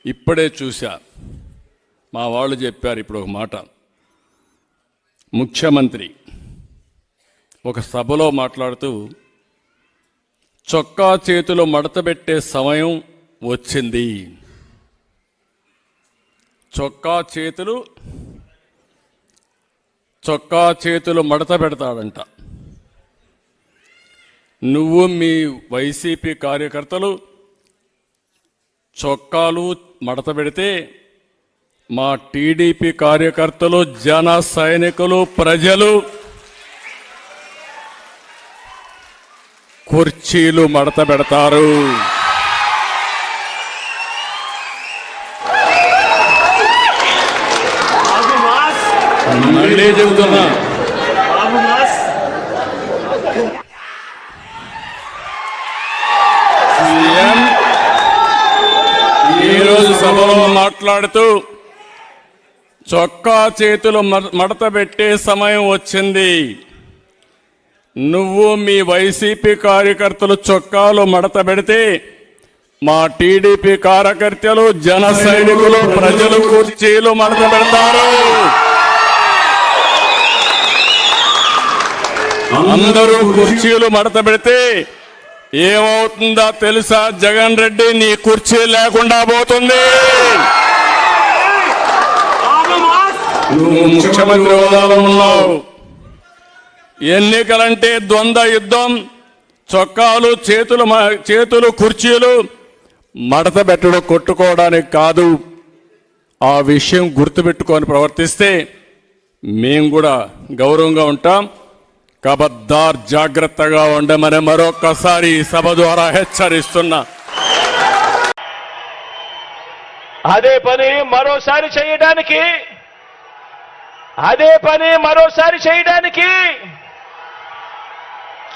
ఇప్పుడే చూశా, మా వాళ్ళు చెప్పారు ఇప్పుడు ఒక మాట. ముఖ్యమంత్రి ఒక సభలో మాట్లాడుతూ చొక్కా చేతులు మడతబెట్టే సమయం వచ్చింది. చొక్కా చేతులు మడత పెడతాడంట. నువ్వు మీ వైసీపీ కార్యకర్తలు చొక్కాలు మడత పెడితే మా టీడీపీ కార్యకర్తలు, జన సైనికులు, ప్రజలు కుర్చీలు మడత పెడతారు. మళ్ళీ చెబుతున్నా, సీఎం ఈరోజు సభలో మాట్లాడుతూ చొక్కా చేతులు మడత పెట్టే సమయం వచ్చింది. నువ్వు మీ వైసీపీ కార్యకర్తలు చొక్కాలు మడత పెడితే మా టీడీపీ కార్యకర్తలు, జన సైనికులు, ప్రజలు కుర్చీలు మడత పెడతారు. అందరూ కుర్చీలు మడత పెడితే ఏమవుతుందో తెలుసా? జగన్ రెడ్డి నీ కుర్చీ లేకుండా పోతుంది. నువ్వు ముఖ్యమంత్రి హోదాలో ఉన్నావు. ఎన్నికలంటే ద్వంద్వ యుద్ధం. చొక్కాలు చేతులు కుర్చీలు మడత పెట్టడం కొట్టుకోవడానికి కాదు. ఆ విషయం గుర్తుపెట్టుకొని ప్రవర్తిస్తే మేము కూడా గౌరవంగా ఉంటాం. కబద్దార్, జాగ్రత్తగా ఉండమని మరొక్కసారి సభ ద్వారా హెచ్చరిస్తున్నా. అదే పని మరోసారి చేయడానికి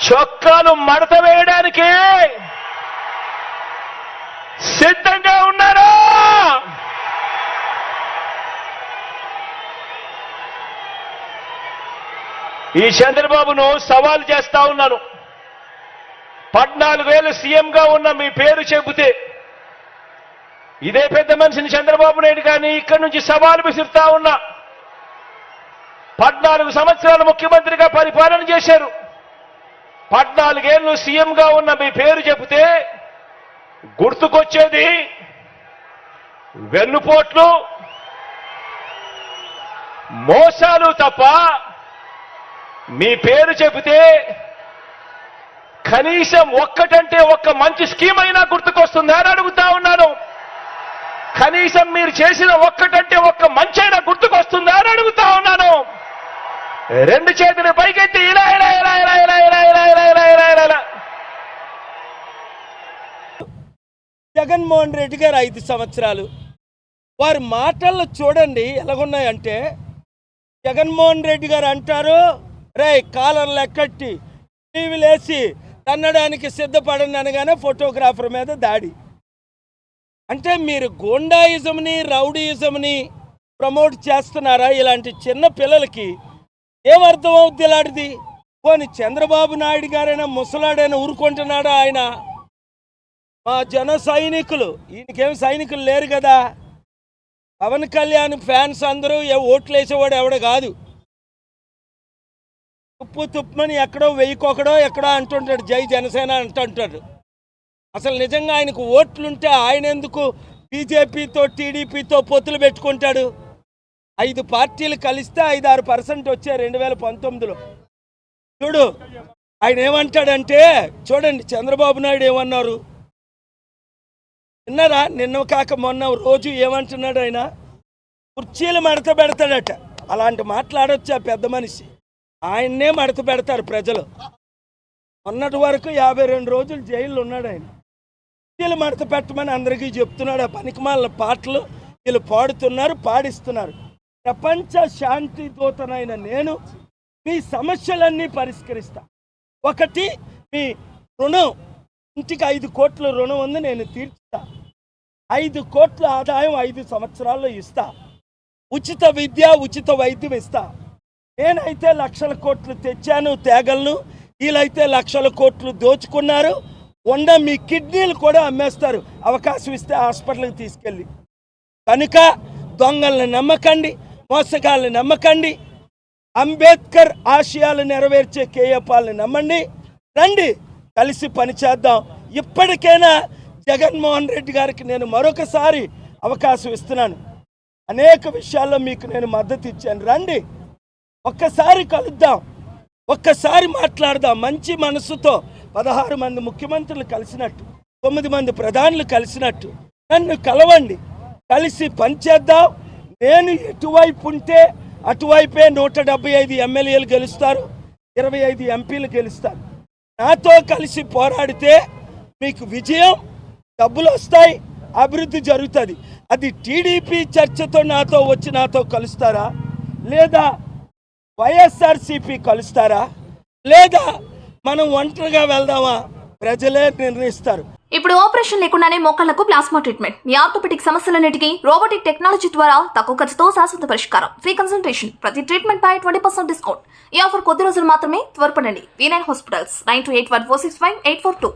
చొక్కాలు మడత వేయడానికి సిద్ధంగా ఉన్నారా? ఈ చంద్రబాబును సవాల్ చేస్తా ఉన్నాను. 14 ఏళ్ళు సీఎంగా ఉన్న మీ పేరు చెబితే ఇదే పెద్ద మనిషిని చంద్రబాబు నాయుడు కానీ ఇక్కడి నుంచి సవాలు విసురుతా ఉన్నా. 14 సంవత్సరాలు ముఖ్యమంత్రిగా పరిపాలన చేశారు. 14 ఏళ్ళు సీఎంగా ఉన్న మీ పేరు చెబితే గుర్తుకొచ్చేది వెన్నుపోట్లు, మోసాలు తప్ప మీ పేరు చెబితే కనీసం ఒక్కటంటే ఒక్క మంచి స్కీమ్ అయినా గుర్తుకొస్తుందా అని అడుగుతా ఉన్నాను. కనీసం మీరు చేసిన ఒక్కటంటే ఒక్క మంచి అయినా గుర్తుకొస్తుందా అని అడుగుతా ఉన్నాను. 2 చేతులు పైకెత్తి ఇలా ఇలా ఇలా ఇలా ఇలా ఇలా ఇలా ఇలా ఇలా ఇలా ఇలా. జగన్మోహన్ రెడ్డి గారు 5 సంవత్సరాలు, వారి మాటల్లో చూడండి ఎలాగున్నాయంటే, జగన్మోహన్ రెడ్డి గారు అంటారు, రే కాలర్లు ఎక్కట్టి టీవీలేసి తన్నడానికి సిద్ధపడండి అనగానే ఫోటోగ్రాఫర్ మీద దాడి. అంటే మీరు గూండాయిజంని, రౌడీయిజంని ప్రమోట్ చేస్తున్నారా? ఇలాంటి చిన్న పిల్లలకి ఏమర్థం అవుద్ది ఇలాంటిది? పోనీ చంద్రబాబు నాయుడు గారైనా ముసలాడైనా ఊరుకుంటున్నాడా? ఆయన మా జన సైనికులు, ఈయనకేం సైనికులు లేరు కదా. పవన్ కళ్యాణ్ ఫ్యాన్స్ అందరూ ఓట్లు వేసేవాడు ఎవడో కాదు. తుప్పమని ఎక్కడో వెయ్యికొకడో ఎక్కడో అంటుంటాడు, జై జనసేన అంటుంటాడు. అసలు నిజంగా ఆయనకు ఓట్లుంటే ఆయన ఎందుకు బీజేపీతో టీడీపీతో పొత్తులు పెట్టుకుంటాడు? 5 పార్టీలు కలిస్తే 5-6% వచ్చాయి 2019లో. చూడు ఆయన ఏమంటాడంటే, చూడండి చంద్రబాబు నాయుడు ఏమన్నారు విన్నారా? నిన్న కాక మొన్న రోజు ఏమంటున్నాడు ఆయన? కుర్చీలు మడత పెడతాడట. అలాంటి మాట్లాడొచ్చు ఆ పెద్ద మనిషి. ఆయన్నే మడత పెడతారు ప్రజలు. మొన్నటి వరకు 52 రోజులు జైల్లో ఉన్నాడు ఆయన. కుర్చీలు మడత పెట్టమని అందరికీ చెప్తున్నాడు. ఆ పనికిమాలిన పాటలు వీళ్ళు పాడుతున్నారు, పాడిస్తున్నారు. ప్రపంచ శాంతి దూతనైన నేను మీ సమస్యలన్నీ పరిష్కరిస్తా. ఒకటి, మీ రుణం, ఇంటికి 5 కోట్ల రుణం ఉంది, నేను తీర్చుతా. 5 కోట్ల ఆదాయం 5 సంవత్సరాల్లో ఇస్తా. ఉచిత విద్య, ఉచిత వైద్యం ఇస్తా. నేనైతే లక్షల కోట్లు తెచ్చాను, తేగలను. వీళ్ళైతే లక్షల కోట్లు దోచుకున్నారు. ఉన్న మీ కిడ్నీలు కూడా అమ్మేస్తారు అవకాశం ఇస్తే హాస్పిటల్కి తీసుకెళ్ళి. కనుక దొంగల్ని నమ్మకండి, మోసగాళ్ళని నమ్మకండి, అంబేద్కర్ ఆశయాలు నెరవేర్చే కేఏపాల్ని నమ్మండి. రండి కలిసి పనిచేద్దాం. ఇప్పటికైనా జగన్మోహన్ రెడ్డి గారికి నేను మరొకసారి అవకాశం ఇస్తున్నాను. అనేక విషయాల్లో మీకు నేను మద్దతు ఇచ్చాను. రండి ఒక్కసారి కలుద్దాం, ఒక్కసారి మాట్లాడదాం. మంచి మనసుతో 16 మంది ముఖ్యమంత్రులు కలిసినట్టు, 9 మంది ప్రధానులు కలిసినట్టు నన్ను కలవండి, కలిసి పనిచేద్దాం. నేను ఎటువైపు ఉంటే అటువైపే 175 ఎమ్మెల్యేలు గెలుస్తారు, 25 ఎంపీలు గెలుస్తారు. నాతో కలిసి పోరాడితే మీకు విజయం, డబ్బులు వస్తాయి, అభివృద్ధి జరుగుతుంది. అది టీడీపీ చర్చతో నాతో వచ్చి నాతో కలుస్తారా, లేదా వైఎస్ఆర్సీపీ కలుస్తారా, లేదా మనం ఒంటరిగా వెళ్దామా? ప్రజలే నిర్ణయిస్తారు. ఇప్పుడు ఆపరేషన్ లేకుండానే మోకాళ్లకు ప్లాస్మా ట్రీట్మెంట్. మీ ఆర్థోపెటిక్ సమస్యలన్నిటికీ రోబోటిక్ టెక్నాలజీ ద్వారా తక్కువ ఖర్చుతో శాశ్వత పరిష్కారం. Free consultation. ప్రతి ట్రీట్మెంట్ పై 20% డిస్కౌంట్. ఈ ఆఫర్ కొద్ది రోజులు మాత్రమే. త్వరపడండి. V9 hospitals 9281465842.